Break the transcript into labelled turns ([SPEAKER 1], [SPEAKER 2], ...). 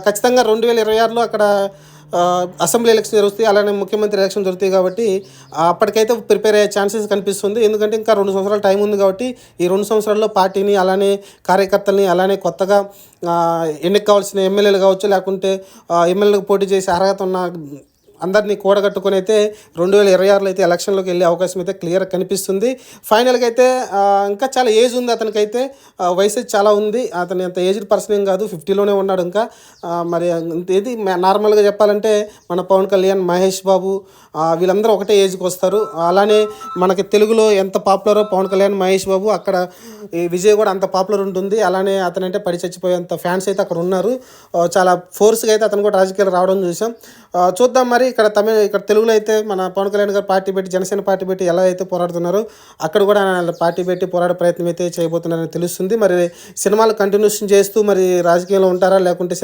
[SPEAKER 1] ఖచ్చితంగా 2026లో అక్కడ assembly election జరుగుతాయి, అలానే ముఖ్యమంత్రి ఎలక్షన్ జరుగుతాయి కాబట్టి అప్పటికైతే ప్రిపేర్ అయ్యే ఛాన్సెస్ కనిపిస్తుంది. ఎందుకంటే ఇంకా 2 సంవత్సరాల టైం ఉంది కాబట్టి ఈ 2 సంవత్సరాల్లో పార్టీని, అలానే కార్యకర్తల్ని, అలానే కొత్తగా ఎన్నిక కావాల్సిన ఎమ్మెల్యేలు కావచ్చు, లేకుంటే ఎమ్మెల్యేలకు పోటీ చేసే అర్హత ఉన్న అందరినీ కూడగట్టుకొని అయితే 2026లో అయితే ఎలక్షన్లోకి వెళ్ళే అవకాశం అయితే క్లియర్గా కనిపిస్తుంది. ఫైనల్గా అయితే ఇంకా చాలా ఏజ్ ఉంది అతనికైతే, వయసు చాలా ఉంది. అతను అంత ఏజ్డ్ పర్సన్ ఏం కాదు, 50లోనే ఉన్నాడు ఇంకా. మరి ఇది నార్మల్గా చెప్పాలంటే మన పవన్ కళ్యాణ్, మహేష్ బాబు వీళ్ళందరూ ఒకటే ఏజ్కి వస్తారు. అలానే మనకి తెలుగులో ఎంత పాపులరో పవన్ కళ్యాణ్, మహేష్ బాబు, అక్కడ ఈ విజయ్ కూడా అంత పాపులర్ ఉంటుంది. అలానే అతనంటే పడి చచ్చిపోయేంత ఫ్యాన్స్ అయితే అక్కడ ఉన్నారు. చాలా ఫోర్స్గా అయితే అతను కూడా రాజకీయాలు రావడం చూసాం. చూద్దాం మరి ఇక్కడ తెలుగులో అయితే మన పవన్ కళ్యాణ్ గారు పార్టీ పెట్టి, జనసేన పార్టీ పెట్టి ఎలా అయితే పోరాడుతున్నారో అక్కడ కూడా పార్టీ పెట్టి పోరాడే ప్రయత్నం అయితే చేయబోతున్నారని తెలుస్తుంది. మరి సినిమాలు కంటిన్యూషన్ చేస్తూ మరి రాజకీయంలో ఉంటారా, లేకుంటే